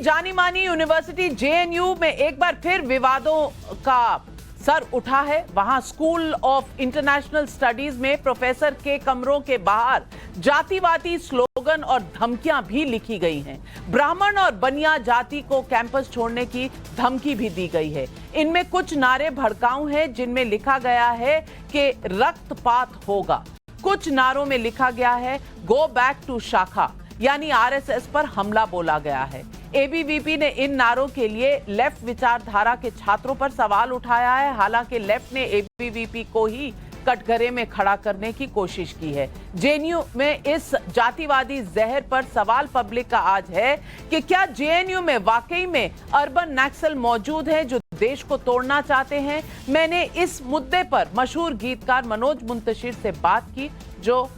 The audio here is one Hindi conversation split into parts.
जानी मानी यूनिवर्सिटी जेएनयू में एक बार फिर विवादों का सर उठा है। वहां स्कूल ऑफ इंटरनेशनल स्टडीज में प्रोफेसर के कमरों के बाहर जातिवादी स्लोगन और धमकियां भी लिखी गई हैं। ब्राह्मण और बनिया जाति को कैंपस छोड़ने की धमकी भी दी गई है। इनमें कुछ नारे भड़काऊ हैं, जिनमें लिखा गया है कि रक्तपात होगा। कुछ नारों में लिखा गया है गो बैक टू शाखा, यानी आरएसएस पर हमला बोला गया है। एबीवीपी ने इन नारों के लिए लेफ्ट विचारधारा के छात्रों पर सवाल उठाया है। हालांकि लेफ्ट ने एबीवीपी को ही कटघरे में खड़ा करने की कोशिश की है। जेएनयू में इस जातिवादी जहर पर सवाल पब्लिक का आज है कि क्या जेएनयू में वाकई में अर्बन नक्सल मौजूद है जो देश को तोड़ना चाहते हैं। मैंने इस मुद्दे पर मशहूर गीतकार मनोज मुंतशिर से बात की, जो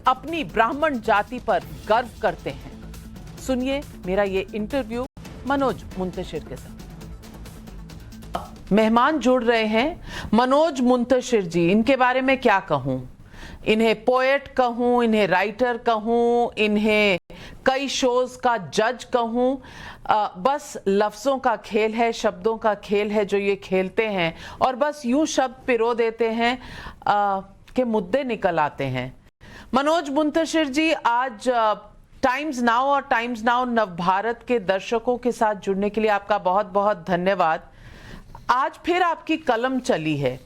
अपनी ब्राह्मण जाति पर गर्व करते हैं। सुनिए मेरा ये इंटरव्यू मनोज मुंतशिर के साथ। मेहमान जुड़ रहे हैं मनोज मुंतशिर जी। इनके बारे में क्या कहूं, इन्हें पोएट कहूं, इन्हें राइटर कहूं, इन्हें कई शोज का जज कहूं, बस लफ्जों का खेल है, शब्दों का खेल है जो ये खेलते हैं और बस यूं शब्द पिरो देते हैं कि मुद्दे निकल आते हैं। मनोज मुंतशिर जी, आज टाइम्स नाउ और टाइम्स नाउ नवभारत के दर्शकों के साथ जुड़ने के लिए आपका बहुत बहुत धन्यवाद। आज फिर आपकी कलम चली है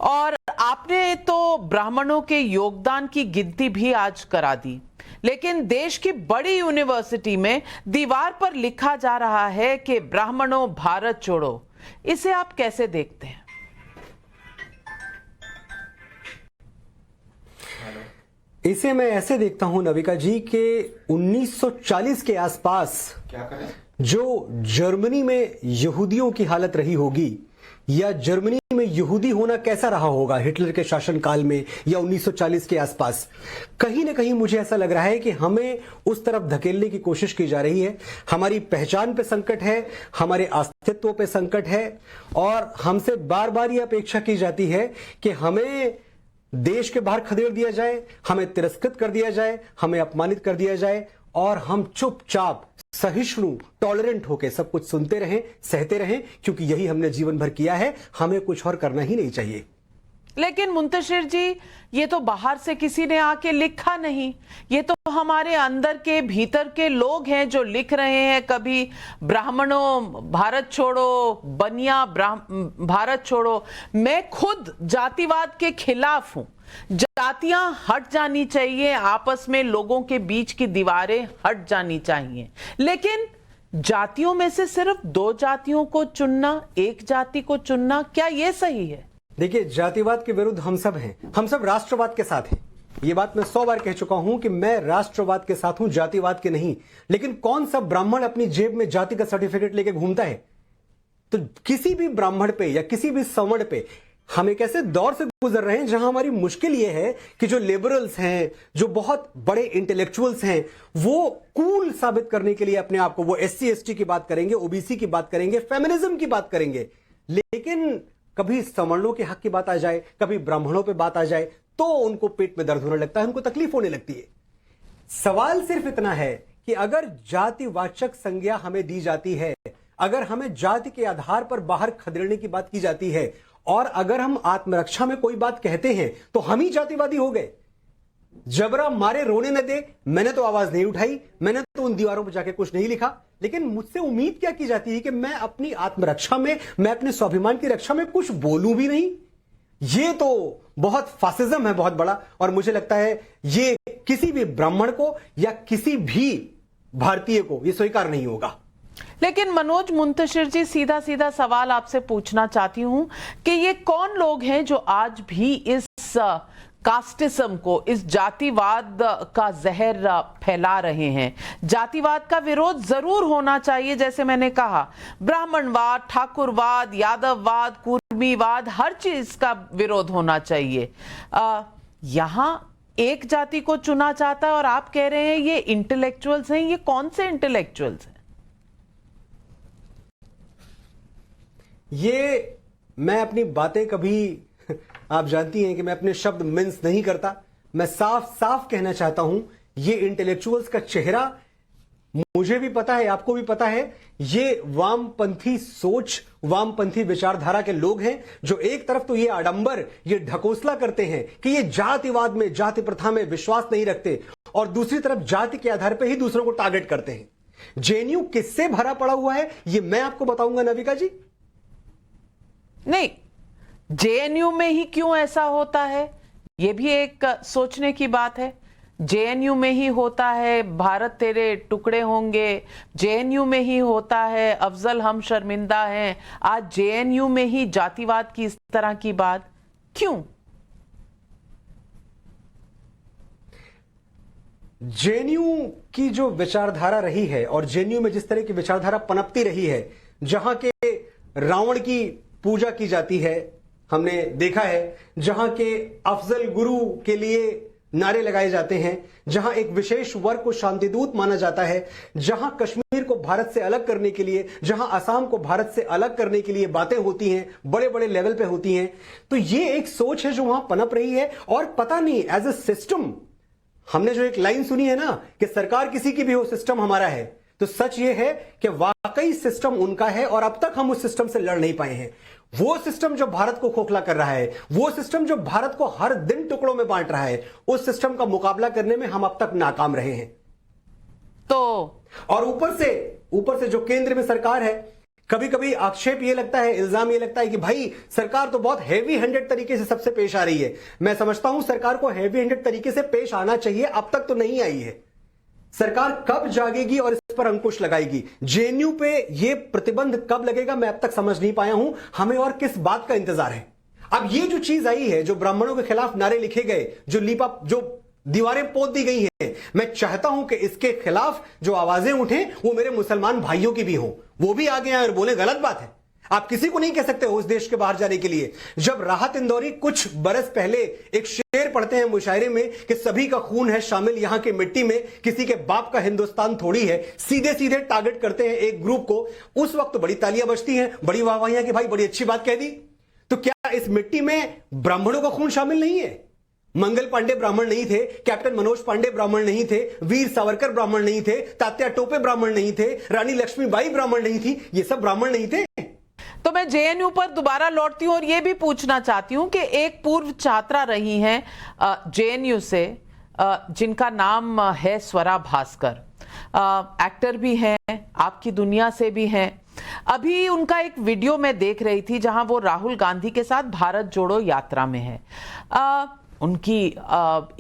और आपने तो ब्राह्मणों के योगदान की गिनती भी आज करा दी, लेकिन देश की बड़ी यूनिवर्सिटी में दीवार पर लिखा जा रहा है कि ब्राह्मणों भारत छोड़ो। इसे आप कैसे देखते हैं? इसे मैं ऐसे देखता हूं नविका जी कि 1940 के आसपास जो जर्मनी में यहूदियों की हालत रही होगी, या जर्मनी में यहूदी होना कैसा रहा होगा हिटलर के शासनकाल में या 1940 के आसपास, कहीं ना कहीं मुझे ऐसा लग रहा है कि हमें उस तरफ धकेलने की कोशिश की जा रही है। हमारी पहचान पे संकट है, हमारे अस्तित्व पे संकट है और हमसे बार बार ये अपेक्षा की जाती है कि हमें देश के बाहर खदेड़ दिया जाए, हमें तिरस्कृत कर दिया जाए, हमें अपमानित कर दिया जाए और हम चुपचाप सहिष्णु टॉलरेंट होकर सब कुछ सुनते रहें, सहते रहें, क्योंकि यही हमने जीवन भर किया है। हमें कुछ और करना ही नहीं चाहिए। लेकिन मुंतशिर जी, ये तो बाहर से किसी ने आके लिखा नहीं, ये तो हमारे अंदर के भीतर के लोग हैं जो लिख रहे हैं। कभी ब्राह्मणों भारत छोड़ो, बनिया भारत छोड़ो। मैं खुद जातिवाद के खिलाफ हूं। जातियां हट जानी चाहिए, आपस में लोगों के बीच की दीवारें हट जानी चाहिए, लेकिन जातियों में से सिर्फ दो जातियों को चुनना, एक जाति को चुनना, क्या यह सही है? देखिए, जातिवाद के विरुद्ध हम सब हैं, हम सब राष्ट्रवाद के साथ हैं। ये बात मैं 100 बार कह चुका हूं कि मैं राष्ट्रवाद के साथ हूं, जातिवाद के नहीं। लेकिन कौन सा ब्राह्मण अपनी जेब में जाति का सर्टिफिकेट लेके घूमता है? तो किसी भी ब्राह्मण पे या किसी भी सवर्ण पे हम एक ऐसे दौर से गुजर रहे हैं जहां हमारी मुश्किल यह है कि जो लिबरल्स हैं, जो बहुत बड़े इंटेलेक्चुअल्स हैं, वो कूल साबित करने के लिए अपने आप को, वो SC ST की बात करेंगे, OBC की बात करेंगे, फेमिनिज्म की बात करेंगे, लेकिन कभी सवर्णों के हक की बात आ जाए, कभी ब्राह्मणों पे बात आ जाए तो उनको पेट में दर्द होने लगता है, उनको तकलीफ होने लगती है। सवाल सिर्फ इतना है कि अगर जातिवाचक संज्ञा हमें दी जाती है, अगर हमें जाति के आधार पर बाहर खदेड़ने की बात की जाती है और अगर हम आत्मरक्षा में कोई बात कहते हैं तो हम ही जातिवादी हो गए। जबरा मारे रोने न दे, मैंने तो आवाज नहीं उठाई, मैंने तो उन दीवारों पर जाके कुछ नहीं लिखा, लेकिन मुझसे उम्मीद क्या की जाती है कि मैं अपनी आत्मरक्षा में, मैं अपने स्वाभिमान की रक्षा में कुछ बोलूं भी नहीं। ये तो बहुत फासिज्म है, बहुत बड़ा, और मुझे लगता है ये किसी भी ब्राह्मण को या किसी भी भारतीय को ये स्वीकार नहीं होगा। लेकिन मनोज मुंतशिर जी, सीधा सीधा सवाल आपसे पूछना चाहती हूं कि ये कौन लोग हैं जो आज भी इस कास्टिज्म को, इस जातिवाद का जहर फैला रहे हैं? जातिवाद का विरोध जरूर होना चाहिए, जैसे मैंने कहा, ब्राह्मणवाद, ठाकुरवाद, यादववाद, कुर्मीवाद, हर चीज का विरोध होना चाहिए। यहां एक जाति को चुना जाता है और आप कह रहे हैं ये इंटेलेक्चुअल्स हैं। ये कौन से इंटेलेक्चुअल्स हैं? ये मैं अपनी बातें कभी, आप जानती हैं कि मैं अपने शब्द मिन्स नहीं करता। मैं साफ साफ कहना चाहता हूं, ये इंटेलेक्चुअल्स का चेहरा मुझे भी पता है, आपको भी पता है, ये वामपंथी सोच, वामपंथी विचारधारा के लोग हैं जो एक तरफ तो ये आडंबर, ये ढकोसला करते हैं कि ये जातिवाद में, जाति प्रथा में विश्वास नहीं रखते, और दूसरी तरफ जाति के आधार पर ही दूसरों को टारगेट करते हैं। जेएनयू किससे भरा पड़ा हुआ है ये मैं आपको बताऊंगा नविका जी। नहीं, जेएनयू में ही क्यों ऐसा होता है, यह भी एक सोचने की बात है। जेएनयू में ही होता है भारत तेरे टुकड़े होंगे, जेएनयू में ही होता है अफजल हम शर्मिंदा हैं, आज जेएनयू में ही जातिवाद की इस तरह की बात क्यों? जेएनयू की जो विचारधारा रही है और जेएनयू में जिस तरह की विचारधारा पनपती रही है, जहां के रावण की पूजा की जाती है, हमने देखा है, जहां के अफजल गुरु के लिए नारे लगाए जाते हैं, जहां एक विशेष वर्ग को शांतिदूत माना जाता है, जहां कश्मीर को भारत से अलग करने के लिए, जहां असम को भारत से अलग करने के लिए बातें होती हैं, बड़े बड़े लेवल पे होती हैं, तो ये एक सोच है जो वहां पनप रही है। और पता नहीं एज ए सिस्टम, हमने जो एक लाइन सुनी है ना कि सरकार किसी की भी हो, सिस्टम हमारा है, तो सच ये है कि वाकई सिस्टम उनका है और अब तक हम उस सिस्टम से लड़ नहीं पाए हैं। वो सिस्टम जो भारत को खोखला कर रहा है, वो सिस्टम जो भारत को हर दिन टुकड़ों में बांट रहा है, उस सिस्टम का मुकाबला करने में हम अब तक नाकाम रहे हैं। तो और ऊपर से जो केंद्र में सरकार है, कभी कभी आक्षेप ये लगता है, इल्जाम ये लगता है कि भाई सरकार तो बहुत हैवी हैंडेड तरीके से सबसे पेश आ रही है। मैं समझता हूं सरकार को हैवी हैंडेड तरीके से पेश आना चाहिए, अब तक तो नहीं आई है। सरकार कब जागेगी और इस पर अंकुश लगाएगी? जेएनयू पे ये प्रतिबंध कब लगेगा मैं अब तक समझ नहीं पाया हूं। हमें और किस बात का इंतजार है? अब ये जो चीज आई है, जो ब्राह्मणों के खिलाफ नारे लिखे गए, जो दीवारें पोत दी गई हैं, मैं चाहता हूं कि इसके खिलाफ जो आवाजें उठें वो मेरे मुसलमान भाइयों की भी हो, वो भी आगे आए और बोले गलत बात है। आप किसी को नहीं कह सकते हो उस देश के बाहर जाने के लिए। जब राहत इंदौरी कुछ बरस पहले एक शेर पढ़ते हैं मुशायरे में कि सभी का खून है शामिल यहां की मिट्टी में, किसी के बाप का हिंदुस्तान थोड़ी है, सीधे सीधे टारगेट करते हैं एक ग्रुप को, उस वक्त बड़ी तालियां बजती हैं, बड़ी वाहवाहियां कि भाई बड़ी अच्छी बात कह दी। तो क्या इस मिट्टी में ब्राह्मणों का खून शामिल नहीं है? मंगल पांडे ब्राह्मण नहीं थे, कैप्टन मनोज पांडे ब्राह्मण नहीं थे, वीर सावरकर ब्राह्मण नहीं थे, तात्या टोपे ब्राह्मण नहीं थे, रानी लक्ष्मीबाई ब्राह्मण नहीं थी, ये सब ब्राह्मण नहीं थे। तो मैं जेएनयू पर दोबारा लौटती हूं और यह भी पूछना चाहती हूं कि एक पूर्व छात्रा रही हैं जेएनयू से, जिनका नाम है स्वरा भास्कर, एक्टर भी हैं, आपकी दुनिया से भी हैं। अभी उनका एक वीडियो मैं देख रही थी जहां वो राहुल गांधी के साथ भारत जोड़ो यात्रा में है। उनकी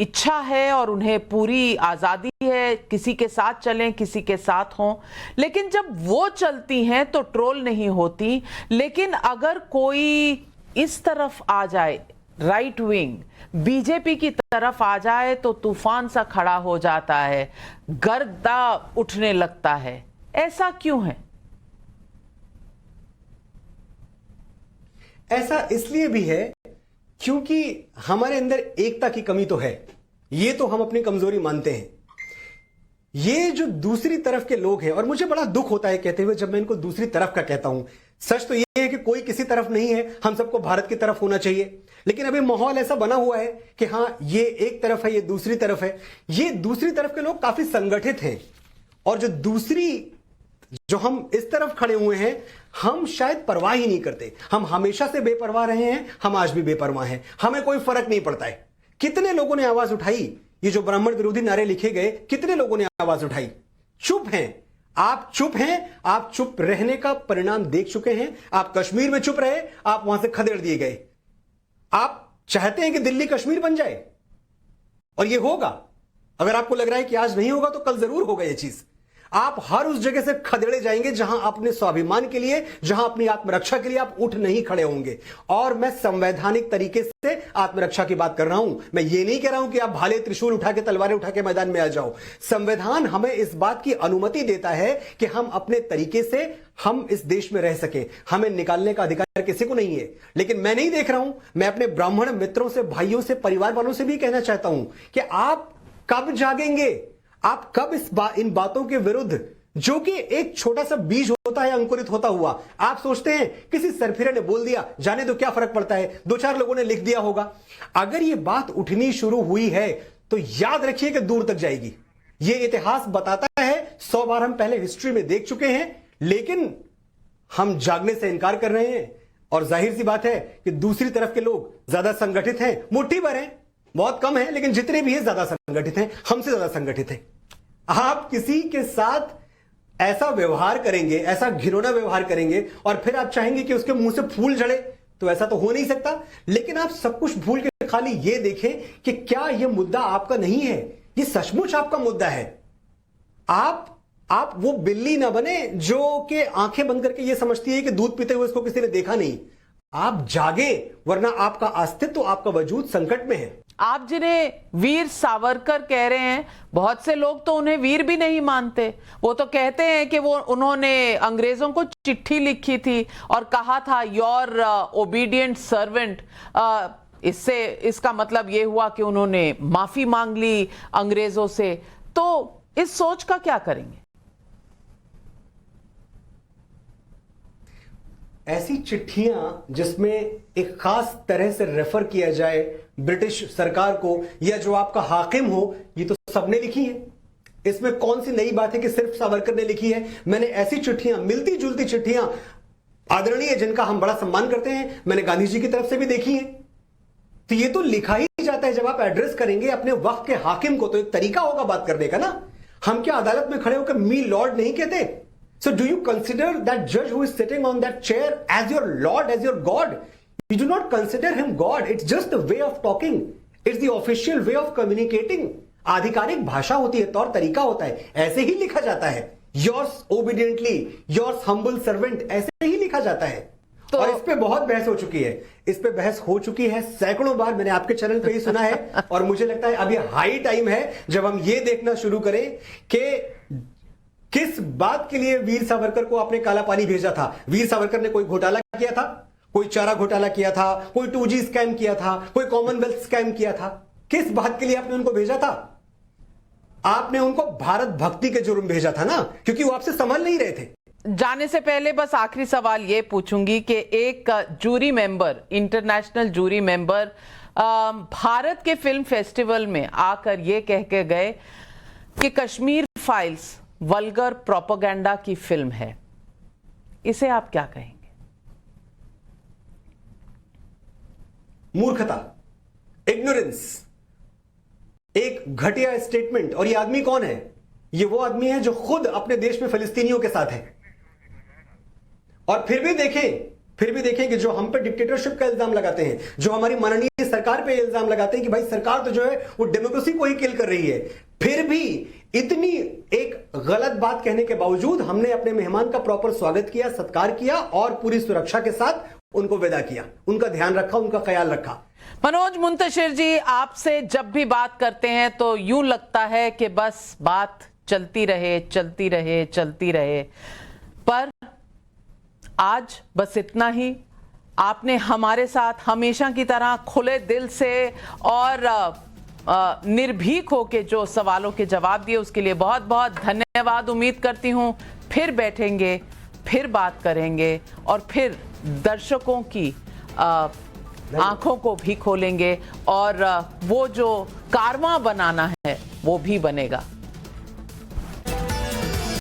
इच्छा है और उन्हें पूरी आज़ादी है, किसी के साथ चलें, किसी के साथ हों, लेकिन जब वो चलती हैं तो ट्रोल नहीं होती। लेकिन अगर कोई इस तरफ आ जाए, राइट विंग बीजेपी की तरफ आ जाए, तो तूफान सा खड़ा हो जाता है, गर्दा उठने लगता है। ऐसा क्यों है? ऐसा इसलिए भी है क्योंकि हमारे अंदर एकता की कमी तो है, ये तो हम अपनी कमजोरी मानते हैं। ये जो दूसरी तरफ के लोग हैं, और मुझे बड़ा दुख होता है कहते हुए जब मैं इनको दूसरी तरफ का कहता हूं। सच तो ये है कि कोई किसी तरफ नहीं है, हम सबको भारत की तरफ होना चाहिए, लेकिन अभी माहौल ऐसा बना हुआ है कि हां ये एक तरफ है, ये दूसरी तरफ है। ये दूसरी तरफ के लोग काफी संगठित हैं, और जो हम इस तरफ खड़े हुए हैं, हम शायद परवाह ही नहीं करते। हम हमेशा से बेपरवाह रहे हैं, हम आज भी बेपरवाह हैं, हमें कोई फर्क नहीं पड़ता है। कितने लोगों ने आवाज उठाई, ये जो ब्राह्मण विरोधी नारे लिखे गए, कितने लोगों ने आवाज उठाई? चुप हैं आप, चुप हैं आप, चुप रहने का परिणाम देख चुके हैं। आप कश्मीर में चुप रहे, आप वहां से खदेड़ दिए गए। आप चाहते हैं कि दिल्ली कश्मीर बन जाए, और यह होगा। अगर आपको लग रहा है कि आज नहीं होगा, तो कल जरूर होगा यह चीज। आप हर उस जगह से खदेड़े जाएंगे जहां अपने स्वाभिमान के लिए, जहां अपनी आत्मरक्षा के लिए आप उठ नहीं खड़े होंगे। और मैं संवैधानिक तरीके से आत्मरक्षा की बात कर रहा हूं। मैं ये नहीं कह रहा हूं कि आप भाले त्रिशूल उठा के, तलवारें उठा के मैदान में आ जाओ। संविधान हमें इस बात की अनुमति देता है कि हम अपने तरीके से हम इस देश में रह सकें। हमें निकालने का अधिकार किसी को नहीं है। लेकिन मैं नहीं देख रहा हूं, मैं अपने ब्राह्मण मित्रों से, भाइयों से, परिवार वालों से भी कहना चाहता हूं कि आप कब जागेंगे? आप कब इन बातों के विरुद्ध, जो कि एक छोटा सा बीज होता है अंकुरित होता हुआ, आप सोचते हैं किसी सरफिरे ने बोल दिया, जाने दो क्या फर्क पड़ता है, दो चार लोगों ने लिख दिया होगा। अगर यह बात उठनी शुरू हुई है तो याद रखिए कि दूर तक जाएगी। ये इतिहास बताता है, 100 बार हम पहले हिस्ट्री में देख चुके हैं, लेकिन हम जागने से इनकार कर रहे हैं। और जाहिर सी बात है कि दूसरी तरफ के लोग ज्यादा संगठित हैं, मुट्ठी भर हैं, बहुत कम है, लेकिन जितने भी हैं ज्यादा संगठित हैं, हमसे ज्यादा संगठित हैं। आप किसी के साथ ऐसा व्यवहार करेंगे, ऐसा घिनौना व्यवहार करेंगे, और फिर आप चाहेंगे कि उसके मुंह से फूल झड़े, तो ऐसा तो हो नहीं सकता। लेकिन आप सब कुछ भूल के खाली ये देखें कि क्या यह मुद्दा आपका नहीं है, ये सचमुच आपका मुद्दा है। आप वो बिल्ली ना बने जो कि आंखें बंद करके ये समझती है कि दूध पीते हुए इसको किसी ने देखा नहीं। आप जागे, वरना आपका अस्तित्व, आपका वजूद संकट में है। आप जिन्हें वीर सावरकर कह रहे हैं, बहुत से लोग तो उन्हें वीर भी नहीं मानते। वो तो कहते हैं कि उन्होंने अंग्रेजों को चिट्ठी लिखी थी और कहा था योर ओबीडियंट सर्वेंट। इसका मतलब ये हुआ कि उन्होंने माफी मांग ली अंग्रेजों से। तो इस सोच का क्या करेंगे? ऐसी चिट्ठियां जिसमें एक खास तरह से रेफर किया जाए ब्रिटिश सरकार को, या जो आपका हाकिम हो, ये तो सबने लिखी है। इसमें कौन सी नई बात है कि सिर्फ सावरकर ने लिखी है? मैंने ऐसी चिट्ठियां, मिलती जुलती चिट्ठियां, आदरणीय जिनका हम बड़ा सम्मान करते हैं, मैंने गांधी जी की तरफ से भी देखी है। तो ये तो लिखा ही जाता है। जब आप एड्रेस करेंगे अपने वक्त के हाकिम को, तो एक तरीका होगा बात करने का ना। हम क्या अदालत में खड़े होकर मी लॉर्ड नहीं कहते? So do you consider that judge who is sitting on that chair as your Lord, as your God? You do not consider him God. It's just the way of talking. It's the official way of communicating. आधिकारिक भाषा होती है, तौर तरीका होता है, ऐसे ही लिखा जाता है। Yours obediently, yours humble servant, ऐसे ही लिखा जाता है। तो और इस पे बहुत बहस हो चुकी है, इस पे बहस हो चुकी है सैकड़ों बार, मैंने आपके चैनल पे ही सुना है। और मुझे लगता है अभी हाई टाइम है जब हम ये देखना शुरू करें कि किस बात के लिए वीर सावरकर को आपने काला पानी भेजा था। वीर सावरकर ने कोई घोटाला किया था, कोई चारा घोटाला किया था, कोई 2G स्कैम किया था, कोई कॉमनवेल्थ स्कैम किया था? किस बात के लिए आपने उनको भेजा था? आपने उनको भारत भक्ति के जुर्म भेजा था ना, क्योंकि वो आपसे संभल नहीं रहे थे। जाने से पहले बस आखिरी सवाल ये पूछूंगी कि एक jury member, international jury member Bharat के फिल्म फेस्टिवल में आकर ये कह के गए कि कश्मीर फाइल्स वल्गर प्रोपेगेंडा की फिल्म है। इसे आप क्या कहेंगे? मूर्खता, इग्नोरेंस, एक घटिया स्टेटमेंट। और ये आदमी कौन है? ये वो आदमी है जो खुद अपने देश में फिलिस्तीनियों के साथ है। और फिर भी देखें कि जो हम पे डिक्टेटरशिप का इल्जाम लगाते हैं, जो हमारी माननीय सरकार पे इल्जाम लगाते हैं कि भाई सरकार तो जो है वो डेमोक्रेसी को ही किल कर रही है, फिर भी इतनी एक गलत बात कहने के बावजूद हमने अपने मेहमान का प्रॉपर स्वागत किया, सत्कार किया और पूरी सुरक्षा के साथ उनको विदा किया, उनका ध्यान रखा, उनका ख्याल रखा। मनोज मुंतशिर जी, आपसे जब भी बात करते हैं तो यूं लगता है कि बस बात चलती रहे, पर आज बस इतना ही। आपने हमारे साथ हमेशा की तरह खुले दिल से और निर्भीक होके जो सवालों के जवाब दिए, उसके लिए बहुत बहुत धन्यवाद। उम्मीद करती हूँ फिर बैठेंगे, फिर बात करेंगे और फिर दर्शकों की आंखों को भी खोलेंगे और वो जो कारवां बनाना है वो भी बनेगा।